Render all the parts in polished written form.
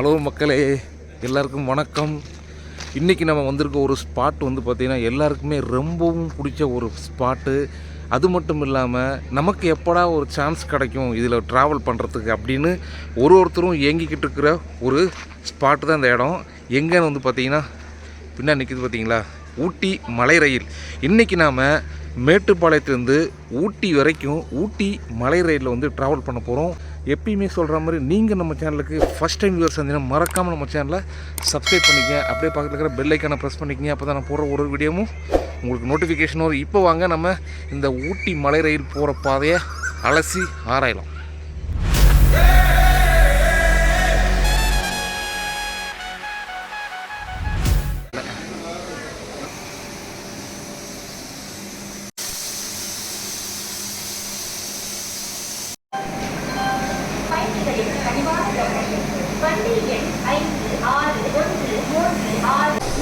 Hello மக்களே, எல்லாருக்கும் வணக்கம். இன்றைக்கி நம்ம வந்திருக்க ஒரு ஸ்பாட் வந்து பார்த்திங்கன்னா எல்லாருக்குமே ரொம்பவும் பிடிச்ச ஒரு ஸ்பாட்டு. அது மட்டும் இல்லாமல் நமக்கு எப்படா ஒரு சான்ஸ் கிடைக்கும் இதில் ட்ராவல் பண்ணுறதுக்கு அப்படின்னு ஒருத்தரும் ஏங்கிக்கிட்டு இருக்கிற ஒரு ஸ்பாட்டு தான் இந்த இடம். எங்கேன்னு வந்து பார்த்திங்கன்னா பின்னாடி நிற்கிது பார்த்தீங்களா, ஊட்டி மலை ரயில். இன்றைக்கி நாம் மேட்டுப்பாளையத்துலேருந்து ஊட்டி வரைக்கும் ஊட்டி மலை ரயிலில் வந்து ட்ராவல் பண்ண போகிறோம். எப்பயுமே சொல்கிற மாதிரி நீங்கள் நம்ம சேனலுக்கு ஃபஸ்ட் டைம் வியூவர்ஸ் இருந்தீங்கன்னா மறக்காமல் நம்ம சேனலை சப்ஸ்கிரைப் பண்ணிக்கங்க. அப்படியே பக்கத்தில் இருக்கிற பெல் ஐக்கானை ப்ரெஸ் பண்ணிக்கங்க. அப்போ தான் நான் போடுற ஒரு வீடியோவும் உங்களுக்கு நோட்டிஃபிகேஷன் வரும். இப்போ வாங்க நம்ம இந்த ஊட்டி மலை ரயில் போகிற பாதையை அலசி ஆராயலாம்.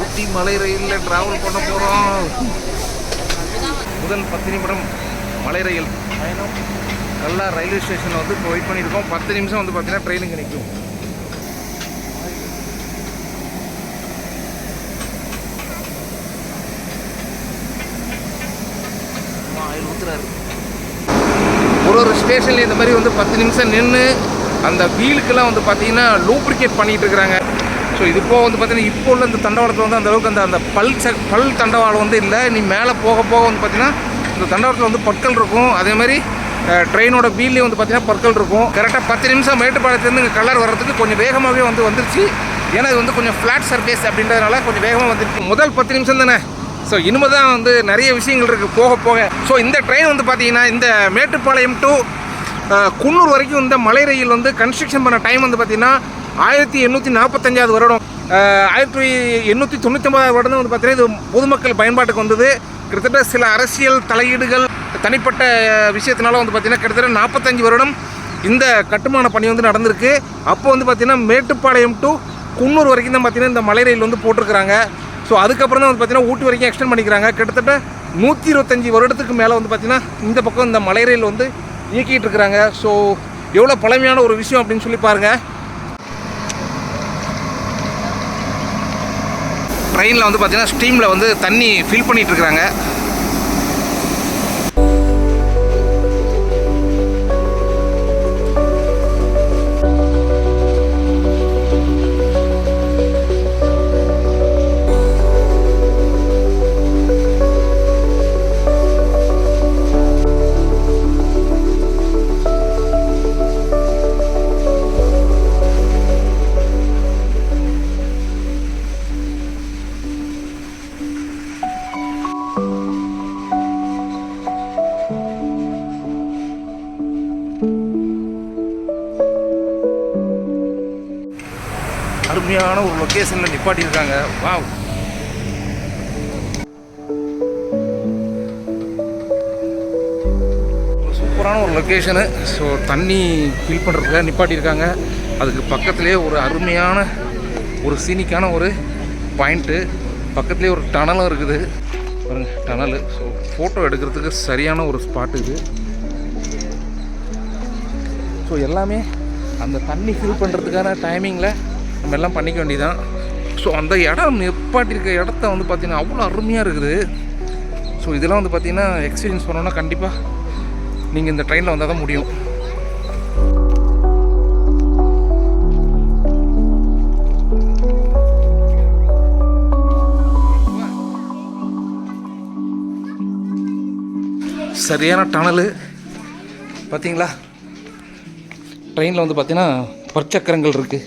ஊட்டி மலை ரயிலில் ட்ராவல் பண்ண போகிறோம். முதல் 10 நிமிடம் மலை ரயில் பயணம். நல்லா ரயில்வே ஸ்டேஷனில் வந்து இப்போ வெயிட் பண்ணியிருக்கோம். 10 நிமிஷம் வந்து பார்த்தீங்கன்னா ட்ரெயினுக்கு நிற்கும். ஒரு ஸ்டேஷனில் இந்த மாதிரி வந்து 10 நிமிஷம் நின்று அந்த வீலுக்கெல்லாம் வந்து பார்த்தீங்கன்னா லூப்ரிகேட் பண்ணிகிட்டு இருக்கிறாங்க. ஸோ இது போக வந்து பார்த்தீங்கன்னா இப்போ உள்ள இந்த தண்டவாளத்தில் வந்து அந்தளவுக்கு அந்த பல் தண்டவாளம் வந்து இல்லை. நீ மேலே போக போக வந்து பார்த்தீங்கன்னா இந்த தண்டவாளத்தில் வந்து பற்கள் இருக்கும். அதேமாதிரி ட்ரெயினோட வீல்லேயும் வந்து பார்த்தீங்கன்னா பற்கள் இருக்கும். கரெக்டாக 10 நிமிஷம் மேட்டுப்பாளையத்துலேருந்து இங்கே கலர் வர்றதுக்கு கொஞ்சம் வேகமாகவே வந்துருச்சு. ஏன்னா இது வந்து கொஞ்சம் ஃப்ளாட் சர்ஃபேஸ் அப்படின்றதுனால கொஞ்சம் வேகமாக வந்துருக்கு. முதல் 10 நிமிஷம் தானே. ஸோ இனிமேல் தான் வந்து நிறைய விஷயங்கள் இருக்குது போக போக. ஸோ இந்த ட்ரெயின் வந்து பார்த்தீங்கன்னா இந்த மேட்டுப்பாளையம் டு குன்னூர் வரைக்கும் இந்த மலை ரயில் வந்து கன்ஸ்ட்ரக்ஷன் பண்ண டைம் வந்து பார்த்தீங்கன்னா 1845 வருடம். 1899 வருடம் வந்து பார்த்தீங்கன்னா இது பொதுமக்கள் பயன்பாட்டுக்கு வந்தது. கிட்டத்தட்ட சில அரசியல் தலையீடுகள் தனிப்பட்ட விஷயத்தினால வந்து பார்த்தீங்கன்னா கிட்டத்தட்ட 45 வருடம் இந்த கட்டுமான பணி வந்து நடந்திருக்கு. அப்போ வந்து பார்த்தீங்கன்னா மேட்டுப்பாளையம் டு குன்னூர் வரைக்கும் தான் பார்த்தீங்கன்னா இந்த மலை ரயில் வந்து போட்டிருக்கிறாங்க. ஸோ அதுக்கப்புறம் தான் வந்து பார்த்தீங்கன்னா ஊட்டி வரைக்கும் எக்ஸ்டெண்ட் பண்ணிக்கிறாங்க. கிட்டத்தட்ட 125 வருடத்துக்கு மேலே வந்து பார்த்தீங்கன்னா இந்த பக்கம் இந்த மலை ரயில் வந்து இயக்கிட்டு இருக்கிறாங்க. ஸோ எவ்வளோ பழமையான ஒரு விஷயம் அப்படின்னு சொல்லி பாருங்கள். ட்ரெயினில் வந்து பார்த்தீங்கன்னா ஸ்டீமில் வந்து தண்ணி ஃபில் பண்ணிகிட்டு இருக்கிறாங்க. அருமையான ஒரு லொக்கேஷனில் நிப்பாட்டியிருக்காங்க. வாவ், சூப்பரான ஒரு லொக்கேஷனு. ஸோ தண்ணி ஃபில் பண்ணுறதுக்காக நிப்பாட்டியிருக்காங்க. அதுக்கு பக்கத்துலேயே ஒரு அருமையான ஒரு சீனிக்கான ஒரு பாயிண்ட்டு. பக்கத்துலேயே ஒரு டனலும் இருக்குது பாருங்க, டனலு. ஸோ ஃபோட்டோ எடுக்கிறதுக்கு சரியான ஒரு ஸ்பாட்டு இது. ஸோ எல்லாமே அந்த தண்ணி ஃபில் பண்ணுறதுக்கான டைமிங்கில் நம்ம எல்லாம் பண்ணிக்க வேண்டியதான். ஸோ அந்த இடம் நிப்பாட்டியிருக்க இடத்த வந்து பார்த்திங்கன்னா அவ்வளோ அருமையாக இருக்குது. ஸோ இதெல்லாம் வந்து பார்த்திங்கன்னா எக்ஸ்பீரியன்ஸ் பண்ணோன்னா கண்டிப்பாக நீங்கள் இந்த ட்ரெயினில் வந்தால் தான் முடியும். சரியான டனலு பார்த்தீங்களா. ட்ரெயினில் வந்து பார்த்திங்கன்னா பற்சக்கரங்கள் இருக்குது.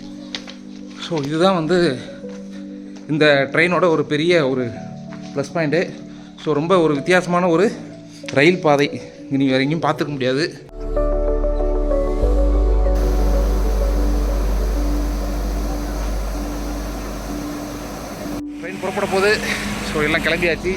ஸோ இதுதான் வந்து இந்த ட்ரெயினோட ஒரு பெரிய ஒரு ப்ளஸ் பாயிண்ட்டு. ஸோ ரொம்ப ஒரு வித்தியாசமான ஒரு ரயில் பாதை நீங்கள் வேறு எங்கேயும் பார்த்துக்க முடியாது. ட்ரெயின் புறப்பட போகுது. ஸோ எல்லாம் கிளம்பியாச்சு.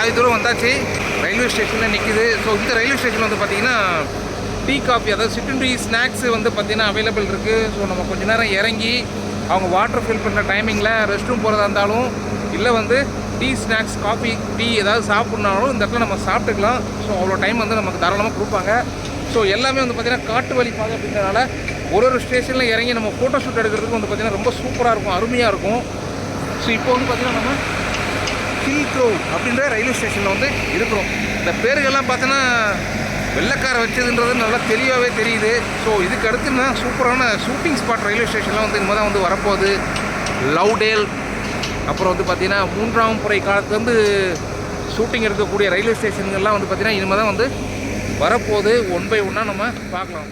பாதி தூரம் வந்தாச்சு, ரயில்வே ஸ்டேஷனில் நிற்கிது. ஸோ இந்த ரயில்வே ஸ்டேஷனில் வந்து பார்த்திங்கன்னா டீ காஃபி, அதாவது சிற்றுண்டி ஸ்நாக்ஸு வந்து பார்த்திங்கன்னா அவைலபிள் இருக்குது. ஸோ நம்ம கொஞ்சம் நேரம் இறங்கி அவங்க வாட்டர் ஃபில் பண்ணுற டைமிங்கில் ரெஸ்ட் ரூம் போகிறதா இருந்தாலும், இல்லை வந்து டீ ஸ்நாக்ஸ் காஃபி டீ ஏதாவது சாப்பிட்னாலும் இந்த இடத்துல நம்ம சாப்பிட்டுக்கலாம். ஸோ அவ்வளோ டைம் வந்து நமக்கு தாராளமாக கொடுப்பாங்க. ஸோ எல்லாமே வந்து பார்த்திங்கன்னா காட்டு வழி பாதை அப்படின்றனால ஒரு ஸ்டேஷனில் இறங்கி நம்ம ஃபோட்டோ ஷூட் எடுக்கிறதுக்கு வந்து பார்த்திங்கன்னா ரொம்ப சூப்பராக இருக்கும், அருமையாக இருக்கும். ஸோ இப்போ வந்து பார்த்திங்கன்னா நம்ம ஹில் க்ரோவ் அப்படின்ற ரயில்வே ஸ்டேஷனில் வந்து இருக்கிறோம். இந்த பேருகள்லாம் பார்த்தோன்னா வெள்ளைக்கார வச்சதுன்றது நல்லா தெளிவாகவே தெரியுது. ஸோ இதுக்கு அடுத்துன்னா சூப்பரான ஷூட்டிங் ஸ்பாட் ரயில்வே ஸ்டேஷன்லாம் வந்து இனிமேல் தான் வந்து வரப்போகுது. லவ்டேல், அப்புறம் வந்து பார்த்திங்கன்னா 3ஆம் முறை காலத்து வந்து ஷூட்டிங் எடுக்கக்கூடிய ரயில்வே ஸ்டேஷன்கள்லாம் வந்து பார்த்திங்கன்னா இனிமேல் தான் வந்து வரப்போகுது. ஒன் பை ஒன்னாக நம்ம பார்க்கலாம்.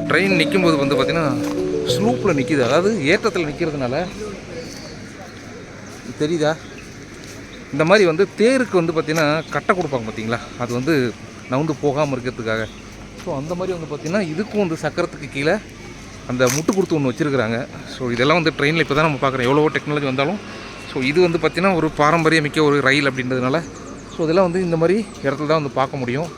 ட்ரெயின் நிற்கும்போது வந்து பார்த்திங்கன்னா ஸ்லூப்பில் நிற்கிது, அதாவது ஏற்றத்தில் நிற்கிறதுனால தெரியுதா, இந்த மாதிரி வந்து தேருக்கு வந்து பார்த்திங்கன்னா கட்டை கொடுப்பாங்க பார்த்தீங்களா, அது வந்து நவுந்து போகாமல் இருக்கிறதுக்காக. ஸோ அந்த மாதிரி வந்து பார்த்திங்கன்னா இதுக்கும் வந்து சக்கரத்துக்கு கீழே அந்த முட்டு கொடுத்து ஒன்று வச்சுருக்குறாங்க. ஸோ இதெல்லாம் வந்து ட்ரெயினில் இப்போ தான் நம்ம பார்க்குறோம், எவ்வளோ டெக்னாலஜி வந்தாலும். ஸோ இது வந்து பார்த்திங்கன்னா ஒரு பாரம்பரியமிக்க ஒரு ரயில் அப்படின்றதுனால ஸோ இதெல்லாம் வந்து இந்த மாதிரி இடத்துல தான் வந்து பார்க்க முடியும்.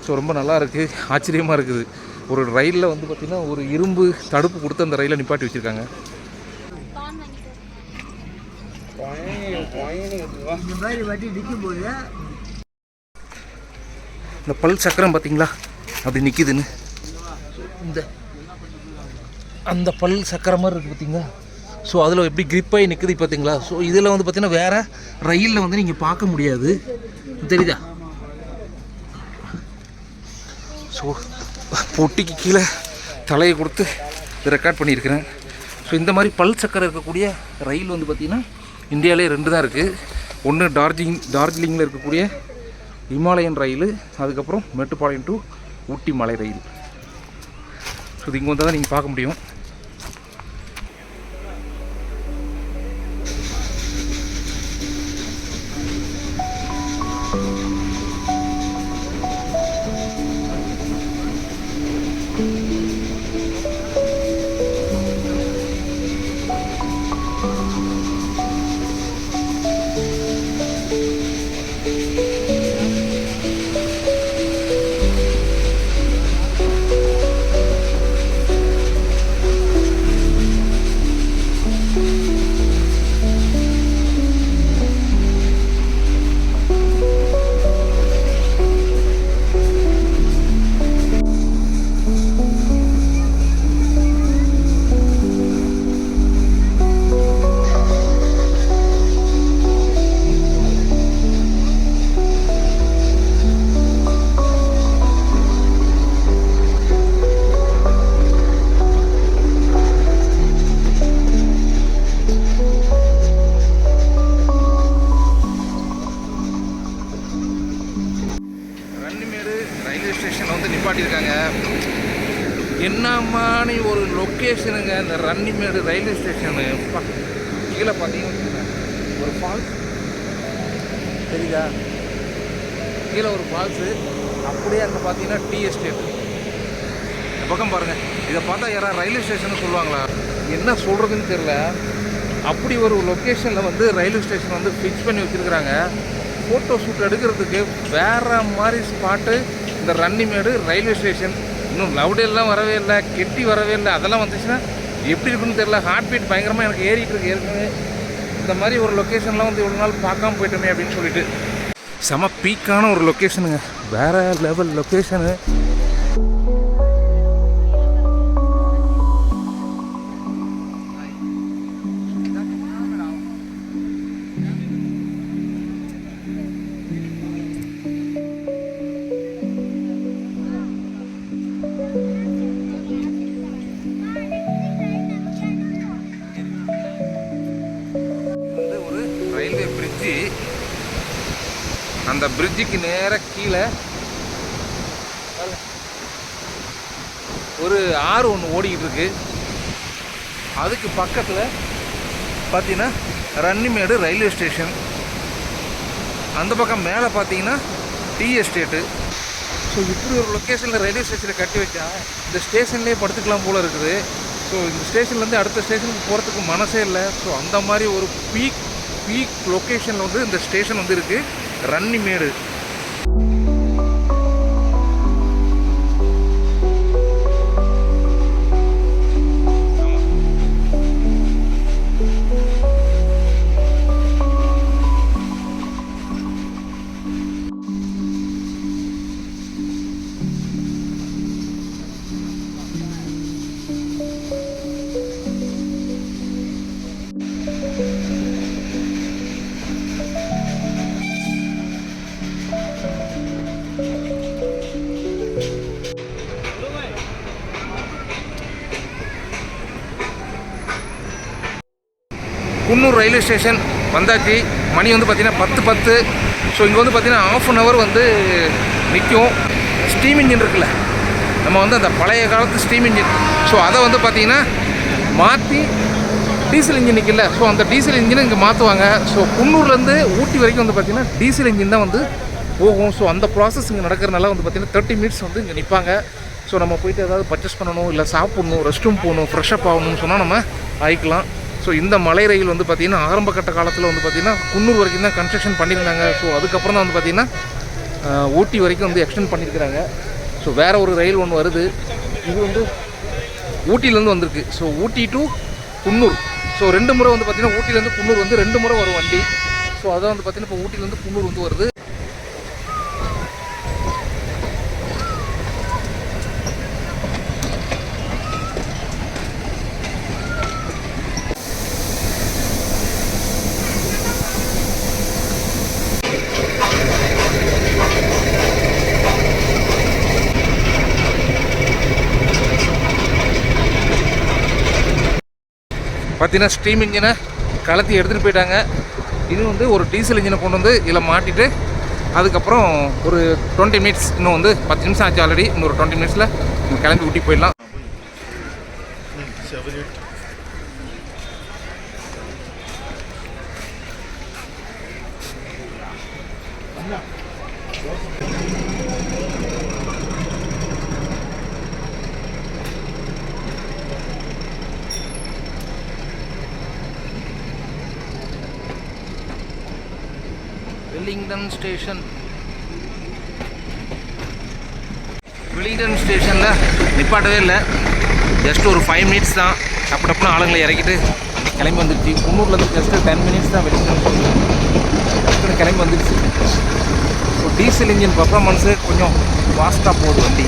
ஸோ ரொம்ப நல்லா இருக்குது, ஆச்சரியமாக இருக்குது. ஒரு ரயிலில் வந்து பார்த்திங்கன்னா ஒரு இரும்பு தடுப்பு கொடுத்து அந்த ரயிலை நிப்பாட்டி வச்சுருக்காங்க. இந்த பல் சக்கரம் பார்த்திங்களா அப்படி நிற்கிதுன்னு, இந்த அந்த பல் சக்கரம் மாதிரி இருக்குது பார்த்திங்களா. ஸோ அதில் எப்படி கிரிப்பாகி நிற்குது பார்த்திங்களா. ஸோ இதில் வந்து பார்த்திங்கன்னா வேறு ரயிலில் வந்து நீங்கள் பார்க்க முடியாது, தெரியுதா. ஸோ பொட்டிக்கு கீழே தலையை கொடுத்து ரெக்கார்ட் பண்ணியிருக்கிறேன். ஸோ இந்த மாதிரி பல் சக்கரம் இருக்கக்கூடிய ரயில் வந்து பார்த்திங்கன்னா இந்தியாவிலே 2 தான் இருக்குது. ஒன்று டார்ஜிலிங்கில் இருக்கக்கூடிய இமாலயன் ரயில், அதுக்கப்புறம் மேட்டுப்பாளையம் டு ஊட்டி மலை ரயில். ஸோ இது இங்கே வந்தால் தான் நீங்கள் பார்க்க முடியும். என்னமானி ஒரு லொக்கேஷனுங்க இந்த ரன்னிமேடு ரயில்வே ஸ்டேஷனு. கீழே பார்த்தீங்கன்னா ஒரு ஃபால்ஸ் தெரியுதா, கீழே ஒரு ஃபால்ஸு, அப்படியே அங்கே பார்த்தீங்கன்னா டீ எஸ்டேட்டு. இந்த பக்கம் பாருங்கள், இதை பார்த்தா யாராவது ரயில்வே ஸ்டேஷன் சொல்லுவாங்களா, என்ன சொல்கிறதுன்னு தெரில. அப்படி ஒரு லொக்கேஷனில் வந்து ரயில்வே ஸ்டேஷன் வந்து ஃபிக்ஸ் பண்ணி வச்சுருக்குறாங்க. ஃபோட்டோ ஷூட் எடுக்கிறதுக்கு வேறு மாதிரி ஸ்பாட்டு இந்த ரன்னிமேடு ரயில்வே ஸ்டேஷன். இன்னும் லவ்டேல்லாம் வரவே இல்லை, கெட்டி வரவே இல்லை. அதெல்லாம் வந்துச்சுன்னா எப்படி இருக்குன்னு தெரில. ஹார்ட் பீட் பயங்கரமாக எனக்கு ஏறிட்டு இருக்கு ஏற்கனவே. இந்த மாதிரி ஒரு லொக்கேஷன்லாம் வந்து இவ்வளோ நாள் பார்க்காம போயிட்டோமே அப்படின்னு சொல்லிட்டு. செம பீக்கான ஒரு லொக்கேஷனுங்க, வேறு லெவல் லொக்கேஷனு. அந்த பிரிட்ஜுக்கு நேராக கீழே ஒரு ஆறு ஒன்று ஓடிக்கிட்டு இருக்கு. அதுக்கு பக்கத்தில் பார்த்தீங்கன்னா ரன்னிமேடு ரயில்வே ஸ்டேஷன். அந்த பக்கம் மேலே பார்த்தீங்கன்னா டீ எஸ்டேட்டு. ஸோ இப்படி ஒரு லொக்கேஷனில் ரயில்வே ஸ்டேஷனை கட்டி வச்சா இந்த ஸ்டேஷன்லேயே படுத்துக்கலாம் போல் இருக்குது. ஸோ இந்த ஸ்டேஷன்லேருந்து அடுத்த ஸ்டேஷனுக்கு போகிறதுக்கு மனசே இல்லை. ஸோ அந்த மாதிரி ஒரு பீக் லொக்கேஷனில் வந்து இந்த ஸ்டேஷன் வந்து இருக்குது, ரன்னிமேடு. குன்னூர் ரயில்வே ஸ்டேஷன் வந்தாச்சு. மணி வந்து பார்த்திங்கன்னா 10:10. ஸோ இங்கே வந்து பார்த்திங்கன்னா ½ அன் ஹவர் வந்து நிற்கும். ஸ்டீம் இன்ஜின் இருக்குல்ல, நம்ம வந்து அந்த பழைய காலத்து ஸ்டீம் இன்ஜின், ஸோ அதை வந்து பார்த்திங்கன்னா மாற்றி டீசல் இன்ஜின் நிற்கல, ஸோ அந்த டீசல் இன்ஜினை இங்கே மாற்றுவாங்க. ஸோ குன்னூர்லேருந்து ஊட்டி வரைக்கும் வந்து பார்த்திங்கன்னா டீசல் இன்ஜின் தான் வந்து போகும். ஸோ அந்த ப்ராசஸ் இங்கே நடக்கிறதுனால வந்து பார்த்திங்கன்னா 30 மினிட்ஸ் வந்து இங்கே நிற்பாங்க. ஸோ நம்ம போய்ட்டு ஏதாவது பர்ச்சேஸ் பண்ணணும், இல்லை சாப்பிட்ணும், ரெஸ்ட் ரூம் போகணும், ஃப்ரெஷ்அப் ஆகணும்னு சொன்னால் நம்ம ஆகிக்கலாம். ஸோ இந்த மலை ரயில் வந்து பார்த்திங்கன்னா ஆரம்ப கட்ட காலத்தில் வந்து பார்த்திங்கன்னா குன்னூர் வரைக்கும் தான் கன்ஸ்ட்ரக்ஷன் பண்ணியிருந்தாங்க. ஸோ அதுக்கப்புறம் தான் வந்து பார்த்திங்கன்னா ஊட்டி வரைக்கும் வந்து எக்ஸ்டெண்ட் பண்ணியிருக்கிறாங்க. ஸோ வேறு ஒரு ரயில் ஒன்று வருது, இது வந்து ஊட்டியிலேருந்து வந்திருக்கு. So Ooty to Coonoor. So 2 முறை வந்து பார்த்திங்கன்னா ஊட்டிலேருந்து குன்னூர் வந்து 2 முறை வரும் வண்டி. ஸோ அதான் வந்து பார்த்திங்கன்னா இப்போ ஊட்டிலேருந்து குன்னூர் வந்து வருது. பார்த்தீங்கன்னா ஸ்டீம் இன்ஜினை கலத்தி எடுத்துகிட்டு போயிட்டாங்க. இது வந்து ஒரு டீசல் இன்ஜினை கொண்டு வந்து இதில் மாட்டிட்டு அதுக்கப்புறம் ஒரு 20 மினிட்ஸ், இன்னும் வந்து 10 நிமிஷம் ஆச்சு ஆல்ரெடி. இன்னொரு 20 மினிட்ஸில் கிளம்பி ஊட்டி போயிடலாம். வெலிங்டன் ஸ்டேஷனில் நிப்பாட்டவே இல்லை, ஜஸ்ட் ஒரு 5 மினிட்ஸ் தான். டப்புன்னு ஆளுங்களை இறக்கிட்டு கிளம்பி வந்துடுச்சு. குன்னூர்லேருந்து ஜஸ்ட்டு 10 மினிட்ஸ் தான் வெலிங்டன் டக்குன்னு கிளம்பி வந்துடுச்சு. ஸோ டீசல் இன்ஜின் பர்ஃபார்மன்ஸு கொஞ்சம் ஃபாஸ்ட்டாக போகுது வண்டி.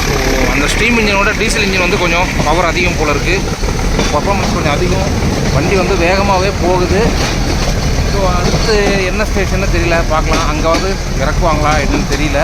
ஸோ அந்த ஸ்டீம் இன்ஜினோட டீசல் இன்ஜின் வந்து கொஞ்சம் பவர் அதிகம் போல் இருக்குது, பர்ஃபார்மன்ஸ் கொஞ்சம் அதிகம், வண்டி வந்து வேகமாகவே போகுது. ஸோ அடுத்து என்ன ஸ்டேஷன்னு தெரியல, பார்க்கலாம். அங்கே வந்து இறக்குவாங்களா என்னன்னு தெரியல.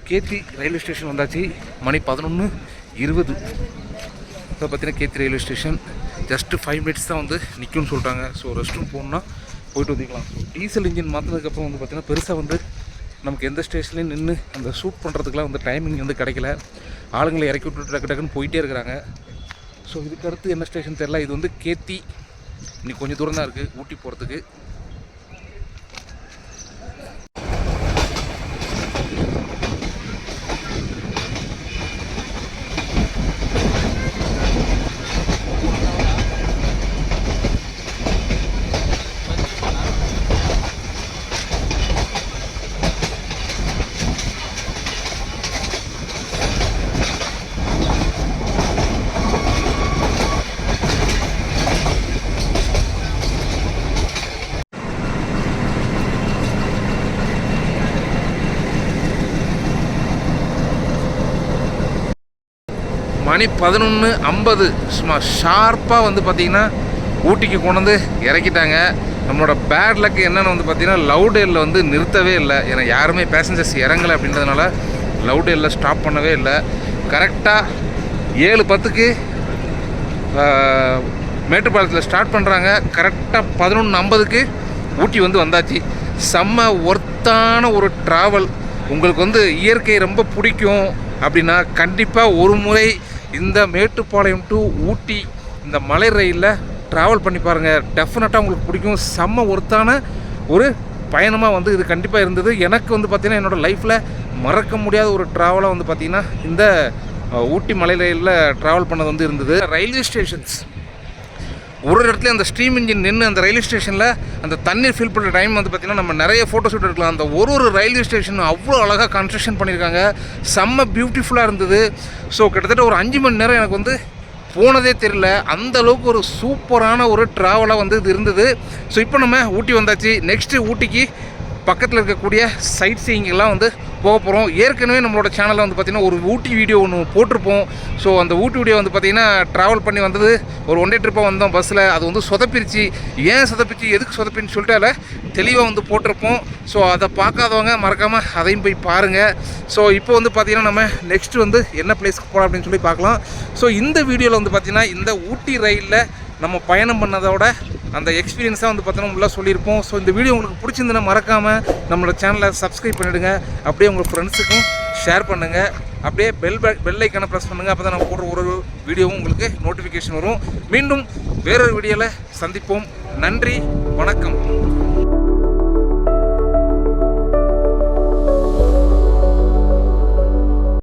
கேத்தி ரயில்வே ஸ்டேஷன் வந்தாச்சு. மணி 11:20. இப்போ பார்த்தீங்கன்னா Ketti railway station just 5 minutes தான் வந்து நிற்கும்னு சொல்லிட்டாங்க. ஸோ ரெஸ்ட் ரூம் போகணுன்னா போய்ட்டு வந்துக்கலாம். ஸோ டீசல் இன்ஜின் மாற்றினதுக்கப்புறம் வந்து பார்த்திங்கன்னா பெருசாக வந்து நமக்கு எந்த ஸ்டேஷன்லேயும் நின்று அந்த ஷூட் பண்ணுறதுக்குலாம் வந்து டைமிங் வந்து கிடைக்கல. ஆளுங்களை இறக்கி விட்டு டக்குன்னு போயிட்டே இருக்கிறாங்க. ஸோ இதுக்கு அடுத்து என்ன ஸ்டேஷன் தெரில. இது வந்து கேத்தி, இன்னைக்கு கொஞ்சம் தூரம் தான் இருக்குது ஊட்டி போகிறதுக்கு. மணி 11:50 சும்மா ஷார்ப்பாக வந்து பார்த்திங்கன்னா ஊட்டிக்கு கொண்டு வந்து இறக்கிட்டாங்க. நம்மளோட பேட் லக் என்னென்னு வந்து பார்த்திங்கன்னா லவுடேலில் வந்து நிறுத்தவே இல்லை. ஏன்னா யாருமே பேசஞ்சர்ஸ் இறங்கலை அப்படின்றதுனால லவுடேலில் ஸ்டாப் பண்ணவே இல்லை. கரெக்டாக 7:10க்கு மேட்டுப்பாளையத்தில் ஸ்டார்ட் பண்ணுறாங்க. கரெக்டாக 11:50க்கு ஊட்டி வந்து வந்தாச்சு. செம்ம ஒர்த்தான ஒரு ட்ராவல். உங்களுக்கு வந்து இயற்கை ரொம்ப பிடிக்கும் அப்படின்னா கண்டிப்பாக ஒரு முறை இந்த மேட்டுப்பாளையம் டு ஊட்டி இந்த மலை ரயிலில் ட்ராவல் பண்ணி பாருங்கள். டெஃபினட்டாக உங்களுக்கு பிடிக்கும். செம்ம ஒர்த்தான ஒரு பயணமாக வந்து இது கண்டிப்பாக இருந்தது. எனக்கு வந்து பார்த்திங்கன்னா என்னோடய லைஃப்பில் மறக்க முடியாத ஒரு ட்ராவலாக வந்து பார்த்திங்கன்னா இந்த ஊட்டி மலை ரயிலில் ட்ராவல் பண்ணது வந்து இருந்தது. ரயில்வே ஸ்டேஷன்ஸ் ஒரு இடத்துல அந்த ஸ்ட்ரீம் இன்ஜின் நின்று அந்த ரயில்வே ஸ்டேஷனில் அந்த தண்ணீர் ஃபில் பண்ணுற டைம் வந்து பார்த்திங்கன்னா நம்ம நிறைய ஃபோட்டோ ஷூட் எடுக்கலாம். அந்த ஒரு ரயில்வே ஸ்டேஷன் அவ்வளோ அழகாக கன்ஸ்ட்ரக்ஷன் பண்ணியிருக்காங்க. செம்ம பியூட்டிஃபுல்லாக இருந்தது. ஸோ கிட்டத்தட்ட ஒரு 5 மணி நேரம் எனக்கு வந்து போனதே தெரியல. அந்தளவுக்கு ஒரு சூப்பரான ஒரு ட்ராவலாக வந்து இது இருந்தது. ஸோ இப்போ நம்ம ஊட்டி வந்தாச்சு. நெக்ஸ்ட்டு ஊட்டிக்கு பக்கத்தில் இருக்கக்கூடிய சைட் சீயிங்கெல்லாம் வந்து போக போகிறோம். ஏற்கனவே நம்மளோட சேனலில் வந்து பார்த்திங்கன்னா ஒரு ஊட்டி வீடியோ ஒன்று போட்டிருப்போம். ஸோ அந்த ஊட்டி வீடியோ வந்து பார்த்திங்கன்னா ட்ராவல் பண்ணி வந்தது ஒரு 1 டே ட்ரிப்பாக வந்தோம் பஸ்ஸில். அது வந்து சொதப்பிருச்சு. ஏன் சொதப்பிச்சு எதுக்கு சொதப்பின்னு சொல்லிட்டு அதில் தெளிவாக வந்து போட்டிருப்போம். ஸோ அதை பார்க்காதவங்க மறக்காமல் அதையும் போய் பாருங்கள். ஸோ இப்போ வந்து பார்த்திங்கன்னா நம்ம நெக்ஸ்ட்டு வந்து என்ன பிளேஸ்க்கு போகலாம் அப்படின்னு சொல்லி பார்க்கலாம். ஸோ இந்த வீடியோவில் வந்து பார்த்திங்கன்னா இந்த ஊட்டி ரயிலில் நம்ம பயணம் பண்ணதோட அந்த எக்ஸ்பீரியன்ஸாக வந்து பார்த்தோன்னா உள்ளே சொல்லியிருப்போம். ஸோ இந்த வீடியோ உங்களுக்கு பிடிச்சிருந்துன்னா மறக்காமல் நம்மளோட சேனலை சப்ஸ்கிரைப் பண்ணிவிடுங்க. அப்படியே உங்கள் ஃப்ரெண்ட்ஸுக்கும் ஷேர் பண்ணுங்கள். அப்படியே பெல் ஐக்கானை ப்ரெஸ் பண்ணுங்கள். அப்போ தான் நம்ம போடுற ஒரு வீடியோவும் உங்களுக்கு நோட்டிஃபிகேஷன் வரும். மீண்டும் வேறொரு வீடியோவில் சந்திப்போம். நன்றி, வணக்கம்.